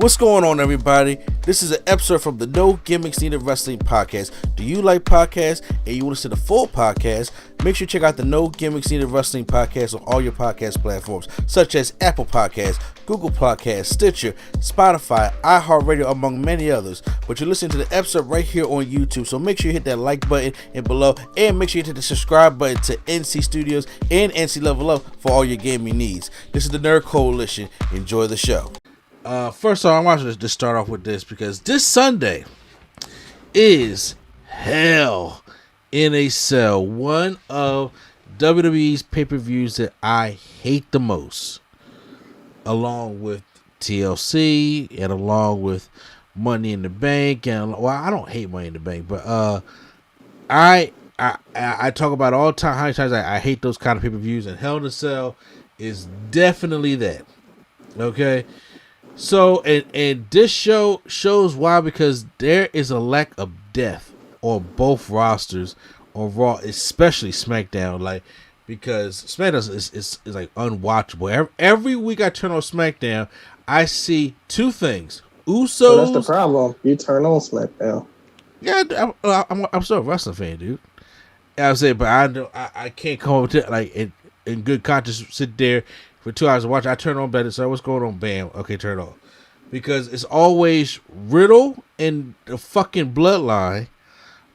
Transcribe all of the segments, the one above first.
What's going on, everybody? This is an episode from the No Gimmicks Needed Wrestling podcast. Do you like podcasts and you want to see the full podcast? Make sure you check out the No Gimmicks Needed Wrestling podcast on all your podcast platforms, such as Apple Podcasts, Google Podcasts, Stitcher, Spotify, iHeartRadio, among many others. But you're listening to the episode right here on YouTube, so make sure you hit that like button and below, and make sure you hit the subscribe button to NC Studios and NC Level Up for all your gaming needs. This is the Nerd Coalition. Enjoy the show. First of all, I want to just start off with this because this Sunday is Hell in a Cell, one of WWE's pay-per-views that I hate the most, along with TLC and along with Money in the Bank. And well, I don't hate Money in the Bank, but I talk about all the time how many times I hate those kind of pay-per-views, and Hell in a Cell is definitely that. Okay. So, and this show shows why, because there is a lack of depth on both rosters on Raw, especially SmackDown. Like, because SmackDown is like unwatchable. Every week I turn on SmackDown, I see two things. Usos. Well, that's the problem. You turn on SmackDown. Yeah, I'm still a wrestling fan, dude. I'm saying, but I can't come up with it like in good conscience sit there for 2 hours to watch. I turn on better. So what's going on? Bam. Okay, turn it off. Because it's always Riddle and the fucking Bloodline,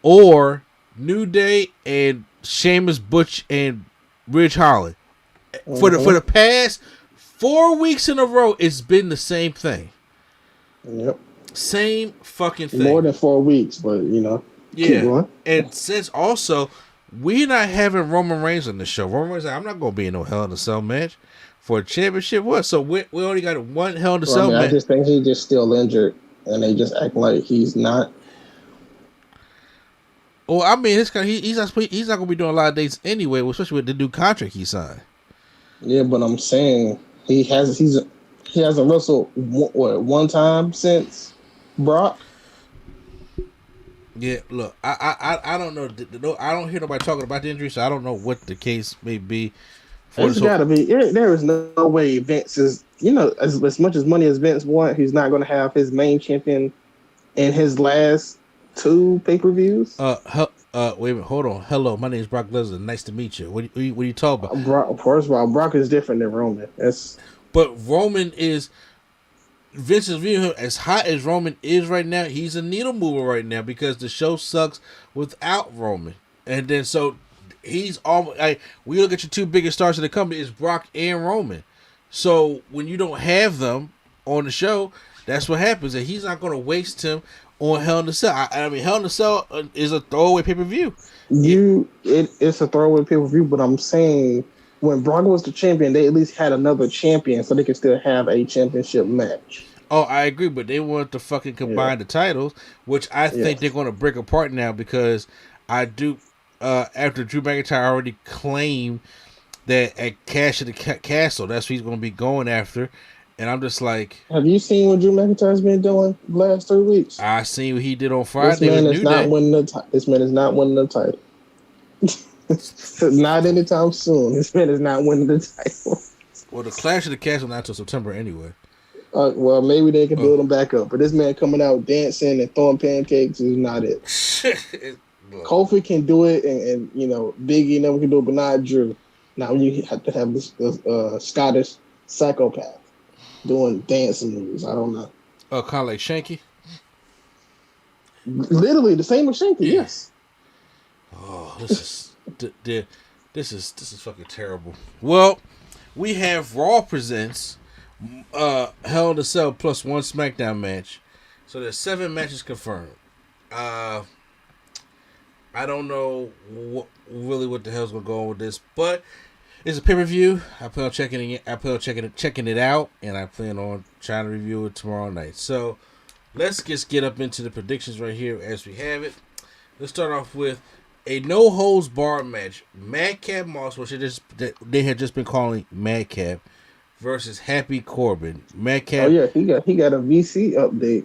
or New Day and Sheamus, Butch, and Ridge Holland. Mm-hmm. For the past 4 weeks in a row, it's been the same thing. Yep. Same fucking thing. More than 4 weeks, but you know. Yeah. And since also we're not having Roman Reigns on the show. Roman Reigns, I'm not gonna be in no Hell in a Cell match for a championship. What? So we only got one Hell in a Cell match. I just think he's just still injured, and they just act like he's not. Well, I mean, he's not gonna be doing a lot of dates anyway, especially with the new contract he signed. Yeah, but I'm saying he hasn't wrestled one time since Brock. Yeah, look, I don't know. I don't hear nobody talking about the injury, so I don't know what the case may be. It's got to be. There is no way Vince is, as much as money as Vince wants, he's not going to have his main champion in his last 2 pay-per-views. Wait a minute, hold on. Hello, my name is Brock Lesnar. Nice to meet you. What are you talking about? First of all, Brock is different than Roman. But Roman is. Vince is viewing him as hot as Roman is right now. He's a needle mover right now because the show sucks without Roman. And then so he's almost like, we look at your 2 biggest stars in the company is Brock and Roman. So when you don't have them on the show, that's what happens. And he's not going to waste him on Hell in a Cell. I mean, Hell in a Cell is a throwaway pay-per-view. It's a throwaway pay-per-view, but I'm saying when Brock was the champion, they at least had another champion so they could still have a championship match. Oh, I agree, but they want to fucking combine the titles, which I think they're going to break apart now because after Drew McIntyre already claimed that at Cash at the Castle, that's what he's going to be going after. And I'm just like... Have you seen what Drew McIntyre's been doing the last 3 weeks? I seen what he did on Friday. This man is not winning the title. Not anytime soon. This man is not winning the title. Well, the Clash of the Castle not until September anyway. Well, maybe they can build him back up. But this man coming out dancing and throwing pancakes is not it. Kofi can do it, and Biggie never can do it, but not Drew. Now you have to have this Scottish psychopath doing dancing moves. I don't know. Kind of like Shanky? Literally the same as Shanky, yes. Oh, this is fucking terrible. Well, we have Raw presents Hell in a Cell plus 1 SmackDown match. So there's 7 matches confirmed. I don't know what the hell's gonna go on with this, but it's a pay-per-view. I plan on checking it out, and I plan on trying to review it tomorrow night. So let's just get up into the predictions right here as we have it. Let's start off with a no-holds-barred match. Madcap Moss, which they had just been calling Madcap, versus Happy Corbin. Madcap. Oh yeah, he got a VC update.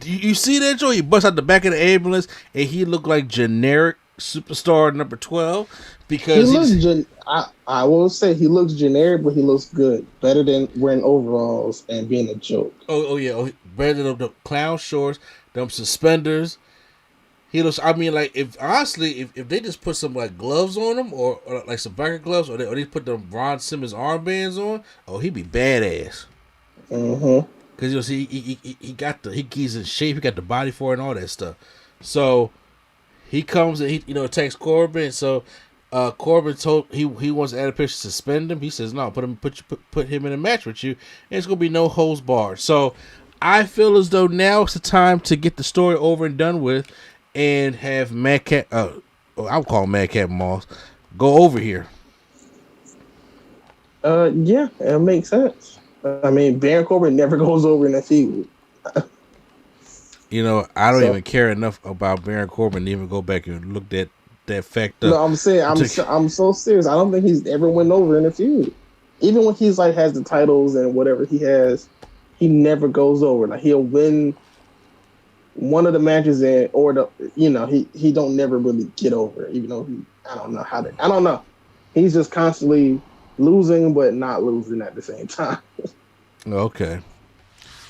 You see that, Joe? He busts out the back of the ambulance, and he looked like generic superstar number 12 He because looks. I will say he looks generic, but he looks good. Better than wearing overalls and being a joke. Oh yeah, better than the clown shorts, them suspenders. He looks. I mean, like if they just put some like gloves on him, or like some biker gloves, or they put the Ron Simmons armbands on, oh, he'd be badass. Because you'll see, he's in shape. He got the body for it and all that stuff. So he comes and he attacks Corbin. So Corbin told he wants Adam Pearce to suspend him. He says no, put him in a match with you, and it's gonna be no holds barred. So I feel as though now it's the time to get the story over and done with. And have Madcap, I'll call him Madcap Moss, go over here. Yeah, it makes sense. I mean, Baron Corbin never goes over in a feud. I don't even care enough about Baron Corbin to even go back and look that fact up. No, I'm saying, I'm so serious. I don't think he's ever went over in a feud. Even when he's like has the titles and whatever he has, he never goes over. Like he'll win one of the matches he don't never really get over, even though I don't know. He's just constantly losing, but not losing at the same time. Okay.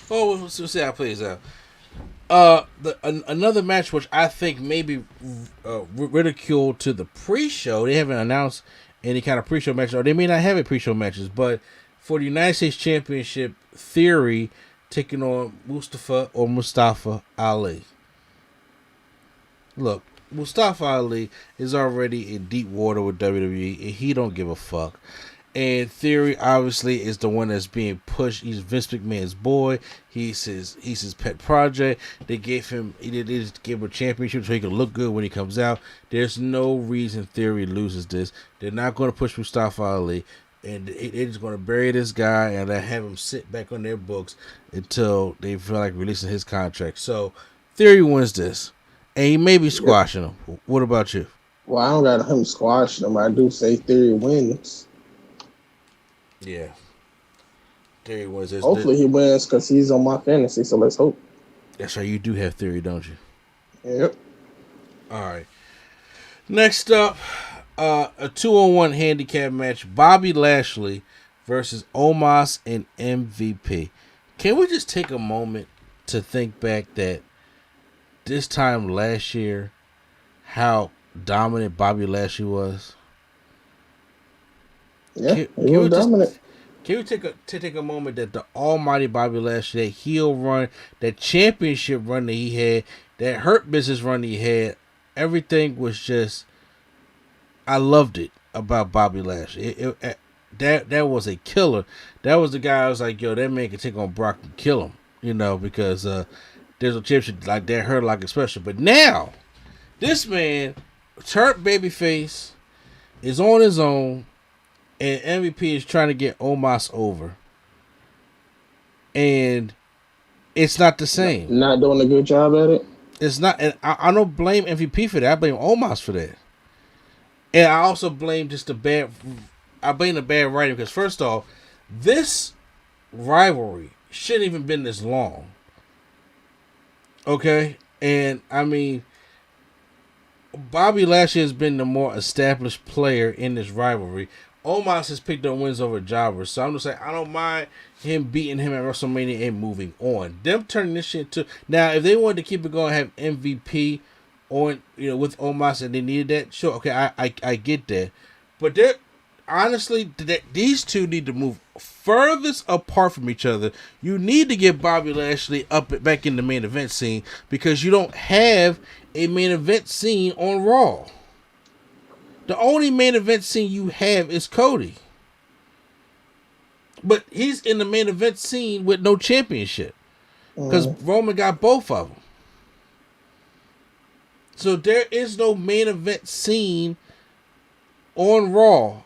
Well, we'll see how it plays out. Another match which I think may be ridiculed to the pre-show. They haven't announced any kind of pre-show matches, or they may not have a pre-show matches, but for the United States Championship, Theory taking on Mustafa Ali. Look, Mustafa Ali is already in deep water with WWE, and he don't give a fuck. And Theory obviously is the one that's being pushed. He's Vince McMahon's boy. He's his pet project. They just gave him a championship so he can look good when he comes out. There's no reason Theory loses this. They're not going to push Mustafa Ali. And they're just going to bury this guy and have him sit back on their books until they feel like releasing his contract. So, Theory wins this. And he may be squashing him. What about you? Well, I don't got him squashing him. I do say Theory wins. Yeah. Theory wins this. Hopefully he wins because he's on my fantasy, so let's hope. That's right. You do have Theory, don't you? Yep. All right. Next up, a 2-on-1 handicap match. Bobby Lashley versus Omos and MVP. Can we just take a moment to think back that this time last year, how dominant Bobby Lashley was? Yeah, he was dominant. Can we take a moment that the almighty Bobby Lashley, that heel run, that championship run that he had, that Hurt Business run that he had, everything was just, I loved it about Bobby Lashley. That was a killer. That was the guy I was like, yo, that man can take on Brock and kill him, because there's a championship like that hurt like a special. But now, this man, hurt babyface, is on his own, and MVP is trying to get Omos over. And it's not the same. Not doing a good job at it? It's not, and I don't blame MVP for that. I blame Omos for that. And I also blame the bad writing, because first off, this rivalry shouldn't even been this long. Okay? And I mean, Bobby Lashley has been the more established player in this rivalry. Omos has picked up wins over Jobbers, so I'm just like, I don't mind him beating him at WrestleMania and moving on. Them turning this shit to, now if they wanted to keep it going, have MVP on, with Omos, and they needed that, sure, okay, I get that. But they're honestly, these two need to move furthest apart from each other. You need to get Bobby Lashley back in the main event scene, because you don't have a main event scene on Raw. The only main event scene you have is Cody. But he's in the main event scene with no championship, because Roman got both of them. So there is no main event scene on Raw,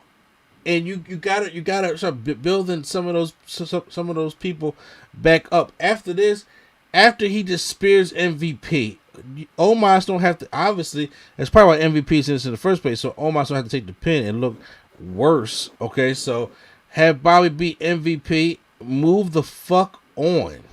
and you gotta start building some of those people back up. After this, after he just spears MVP, Omos don't have to, obviously, that's probably why MVP is in this in the first place, so Omos don't have to take the pin and look worse. Okay, so have Bobby beat MVP, move the fuck on.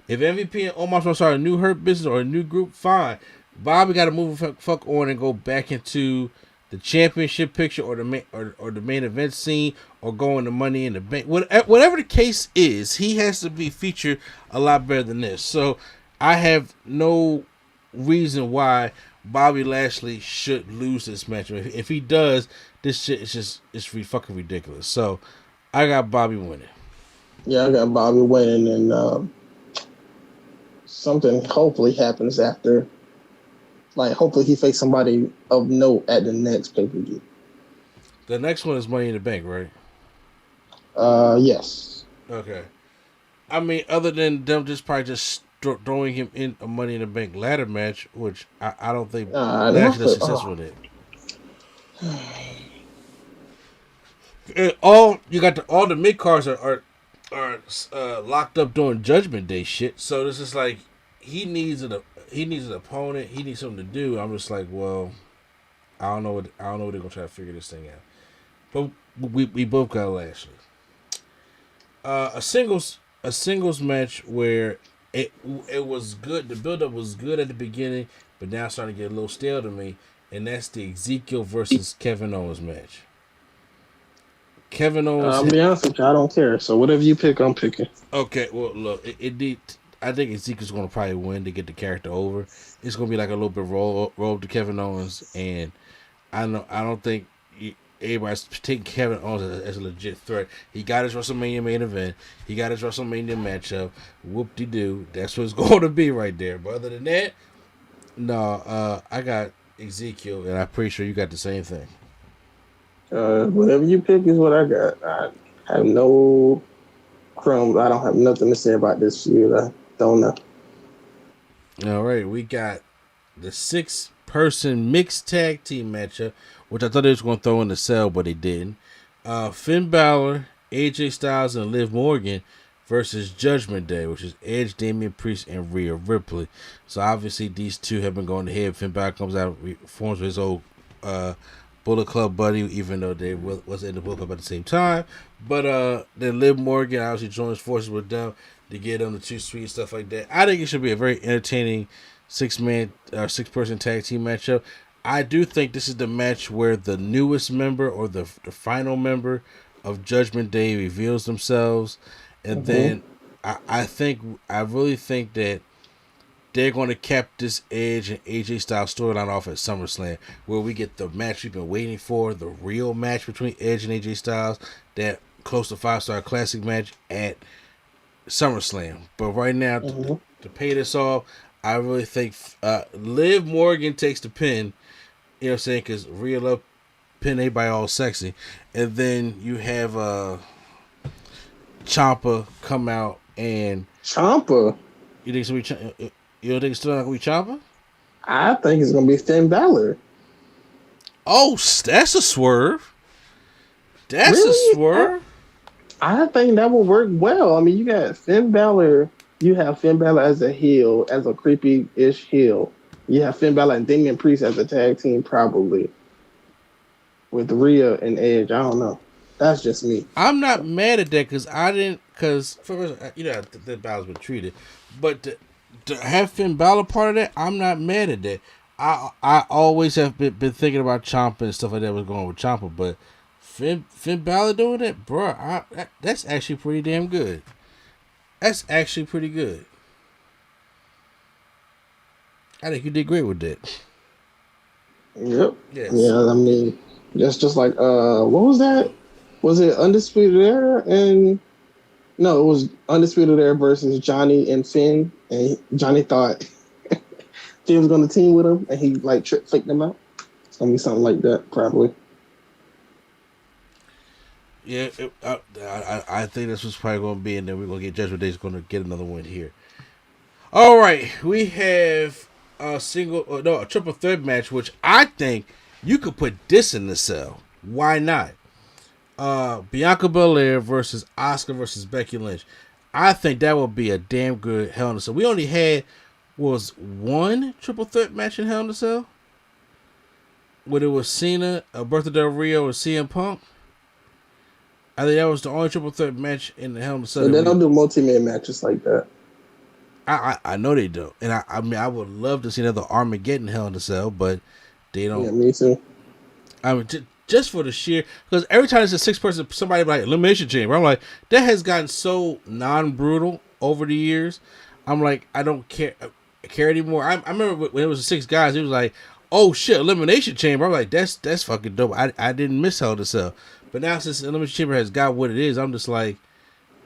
If MVP and Omos want to start a new Hurt Business or a new group, fine. Bobby got to move the fuck on and go back into the championship picture or the main event scene or go into Money in the Bank. Whatever the case is, he has to be featured a lot better than this. So I have no reason why Bobby Lashley should lose this match. If he does, this shit is it's fucking ridiculous. So I got Bobby winning. Yeah, I got Bobby winning, and something hopefully happens after. Like, hopefully he faces somebody of note at the next pay-per-view. The next one is Money in the Bank, right? Yes. Okay. I mean, other than them just throwing him in a Money in the Bank ladder match, which I don't think Lashley is successful in it. All the mid cards are locked up doing Judgment Day shit. So this is like he needs an opponent. He needs something to do. I'm just like, well, I don't know what they're gonna try to figure this thing out. But we both got Lashley. A singles match where it was good. The build up was good at the beginning, but now it's starting to get a little stale to me. And that's the Ezekiel versus Kevin Owens match. Kevin Owens. I'll be honest with you, I don't care. So whatever you pick, I'm picking. Okay, well, look, I think Ezekiel's going to probably win to get the character over. It's going to be like a little bit roll to Kevin Owens, and I don't think everybody's taking Kevin Owens as a legit threat. He got his WrestleMania main event. He got his WrestleMania matchup. Whoop-de-doo. That's what it's going to be right there. But other than that, no, I got Ezekiel, and I'm pretty sure you got the same thing. Whatever you pick is what I got. I have no crumbs. I don't have nothing to say about this feud. I don't know. All right, we got the 6-person mixed tag team matchup, which I thought they was going to throw in the cell, but they didn't. Finn Balor, AJ Styles, and Liv Morgan versus Judgment Day, which is Edge, Damian Priest, and Rhea Ripley. So obviously these two have been going ahead. Finn Balor comes out, forms with his old Bullet Club buddy, even though they was in the Bullet Club at the same time. But then Liv Morgan obviously joins forces with them to get them the 2 sweet stuff like that. I think it should be a very entertaining 6-person tag team matchup. I do think this is the match where the newest member or the final member of Judgment Day reveals themselves, and then I really think that they're going to cap this Edge and AJ Styles storyline off at SummerSlam, where we get the match we've been waiting for, the real match between Edge and AJ Styles, that close to 5-star classic match at SummerSlam. But right now, to pay this off, I really think Liv Morgan takes the pin, you know what I'm saying, because Rhea Love pin everybody all sexy. And then you have Ciampa come out and... Ciampa? You think it's going to be... You don't think it's still not going to be Ciampa? I think it's going to be Finn Balor. Oh, that's a swerve. That's really? a swerve. I think that will work well. I mean, you got Finn Balor. You have Finn Balor as a heel, as a creepy-ish heel. You have Finn Balor and Damian Priest as a tag team, probably. With Rhea and Edge. I don't know. That's just me. I'm not mad at that because the Balor's been treated. But to have Finn Balor part of that, I'm not mad at that. I always have been thinking about Ciampa and stuff like that was going with Ciampa, but Finn Balor doing it, bro, that's actually pretty damn good. That's actually pretty good. I think you did great with that. Yep. Yes. Yeah, I mean, that's just like, what was that? Was it Undisputed Era? No, it was Undisputed Era versus Johnny and Finn. And Johnny thought Finn was going to team with him, and he, like, faked them out. It's going to be something like that, probably. Yeah, I think that's what's probably going to be, and then we're going to get Judgment Day's going to get another win here. All right, we have a triple threat match, which I think you could put this in the cell. Why not? Bianca Belair versus Asuka versus Becky Lynch. I think that would be a damn good Hell in a Cell. We only had one triple threat match in Hell in a Cell, where it was Cena, Alberto Del Rio, and CM Punk. I think that was the only triple threat match in the Hell in a Cell. So they don't do multi-man matches like that. I know they do, and I mean I would love to see another Armageddon Hell in a Cell, but they don't. Yeah, me too. I mean, just for the sheer, because every time it's a 6-person, somebody like Elimination Chamber, I'm like, that has gotten so non-brutal over the years. I'm like, I don't care anymore. I remember when it was 6 guys, it was like, oh shit, Elimination Chamber. I'm like, that's fucking dope. I didn't miss Hell in a Cell, but now since Elimination Chamber has got what it is, I'm just like,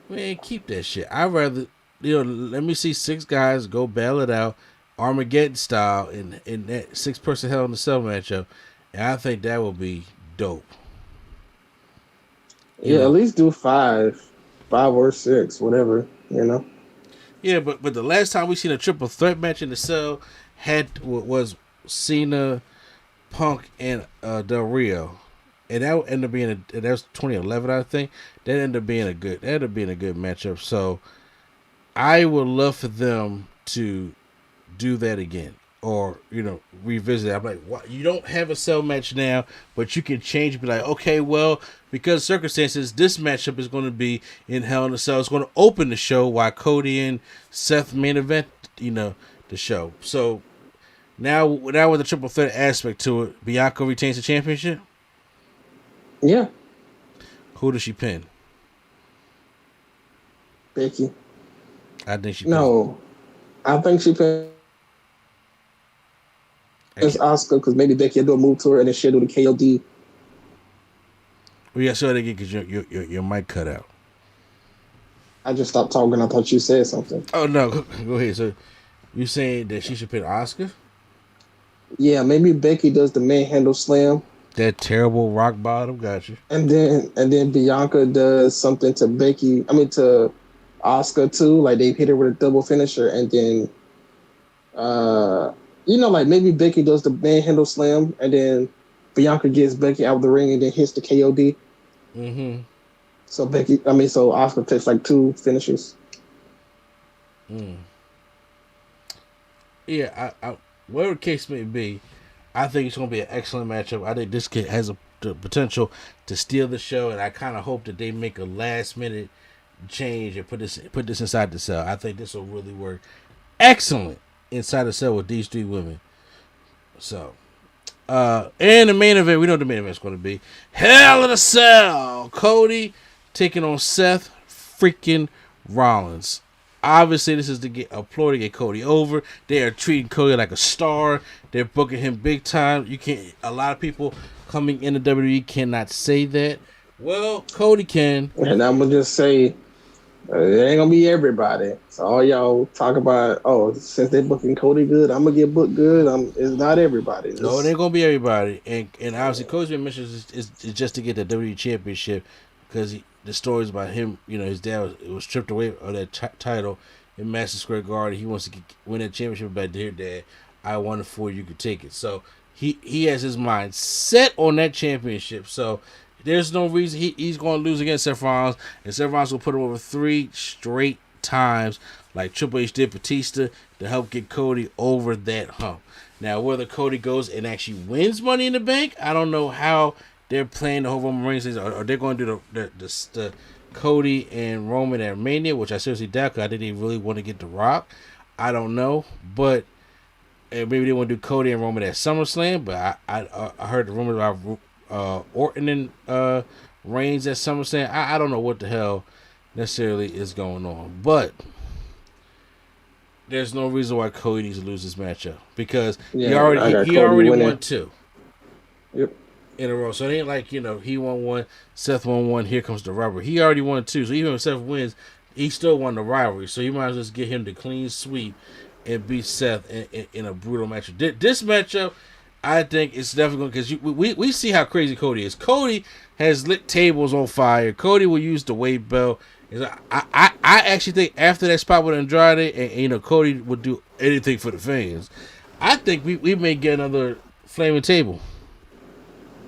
man, keep that shit. I'd rather, let me see 6 guys go battle it out, Armageddon style, in that 6-person Hell in a Cell matchup. And I think that would be dope. Yeah, at least do 5 or 6, whatever, Yeah, but the last time we seen a triple threat match in the cell was Cena, Punk, and Del Rio, and that ended up being that was 2011, I think. That ended up being a good matchup. So I would love for them to do that again, or revisit it. I'm like, what? You don't have a cell match now, but you can change and be like, okay, well, because circumstances, this matchup is going to be in Hell in a Cell. It's going to open the show while Cody and Seth main event, the show. So now with the triple threat aspect to it, Bianca retains the championship. Yeah. Who does she pin? Becky. I think she. No, I think she pinned. It's Asuka, because maybe Becky will do a move to her and then she'll do the KOD. Well, yeah, say that again because your mic cut out. I just stopped talking. I thought you said something. Oh no, go ahead. So you saying that she should pin Asuka? Yeah, maybe Becky does the manhandle slam. That terrible rock bottom, got you. And then Bianca does something to to Asuka too. Like they hit her with a double finisher, and then like maybe Becky does the manhandle slam, and then Bianca gets Becky out of the ring and then hits the KOD. Mm-hmm. So Asuka takes like 2 finishes. Yeah, I whatever the case may be, I think it's going to be an excellent matchup. I think this kid has the potential to steal the show, and I kind of hope that they make a last minute change and put this inside the cell. I think this will really work excellent inside the cell with these 3 women. So, and the main event, we know what the main event is going to be. Hell in a Cell! Cody taking on Seth freaking Rollins. Obviously, this is to get a ploy to get Cody over. They are treating Cody like a star. They're booking him big time. You can't. A lot of people coming into WWE cannot say that. Well, Cody can. And I'm gonna just say, it ain't gonna be everybody. So all y'all talk about, since they're booking Cody good, I'm gonna get booked good. It's not everybody. No, it ain't gonna be everybody. And obviously, Cody's been mentioned is just to get the WWE Championship because the stories about him, his dad was stripped away of that title in Madison Square Garden. He wants to win that championship back. Dear Dad, I won it for you. Could take it. So he has his mind set on that championship. So there's no reason he's going to lose against Seth Rollins, and Seth Rollins will put him over 3 straight times, like Triple H did Batista, to help get Cody over that hump. Now, whether Cody goes and actually wins Money in the Bank, I don't know how they're playing the whole Roman Reigns thing. Are they going to do the Cody and Roman at Mania, which I seriously doubt because I think they really want to get The Rock. I don't know, but maybe they want to do Cody and Roman at SummerSlam. But I heard the rumors about Orton and Reigns at SummerSlam. I don't know what the hell necessarily is going on, but there's no reason why Cody needs to lose this matchup because he already won 2. Yep. In a row. So it ain't like, he won 1, Seth won 1, here comes the rubber. He already won 2. So even if Seth wins, he still won the rivalry. So you might as well just get him the clean sweep and beat Seth in a brutal matchup. This matchup, I think it's definitely because we see how crazy Cody is. Cody has lit tables on fire. Cody will use the weight belt. I actually think after that spot with Andrade, and Cody would do anything for the fans. I think we may get another flaming table.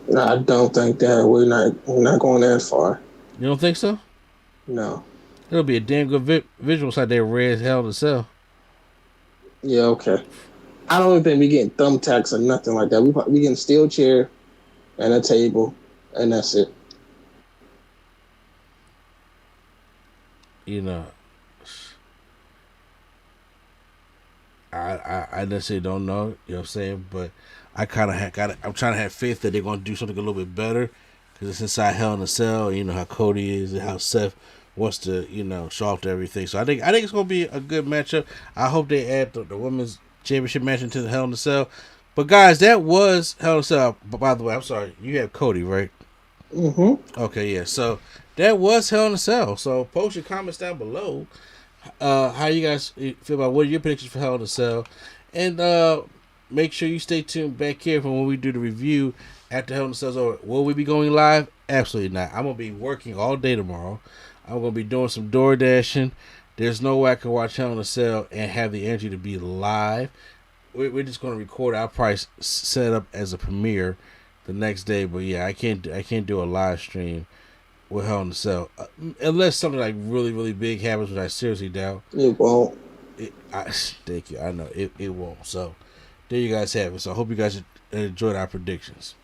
No, I don't think that. We're not going that far. You don't think so? No. It'll be a damn good visual side there, red as hell to sell. Yeah, okay. I don't even think we getting thumbtacks or nothing like that. We getting steel chair and a table, and that's it. I necessarily don't know. You know what I'm saying? But I kind of I'm trying to have faith that they're going to do something a little bit better because it's inside Hell in a Cell. You know how Cody is and how Seth wants to, show off to everything. So I think it's going to be a good matchup. I hope they add the women's championship match into the Hell in a Cell. But guys, that was Hell in a Cell. But by the way, I'm sorry, you have Cody, right? Mm-hmm. Okay, yeah. So that was Hell in a Cell. So post your comments down below. How you guys feel about what are your predictions for Hell in a Cell, and make sure you stay tuned back here for when we do the review after Hell in a Cell's over. Will we be going live? Absolutely not. I'm gonna be working all day tomorrow. I'm gonna be doing some door dashing. There's no way I can watch Hell in a Cell and have the energy to be live. We're just gonna record. I'll probably set it up as a premiere the next day. But yeah, I can't do a live stream with Hell in a Cell unless something like really, really big happens, which I seriously doubt. It won't. Thank you. I know it won't. So there you guys have it. So I hope you guys enjoyed our predictions.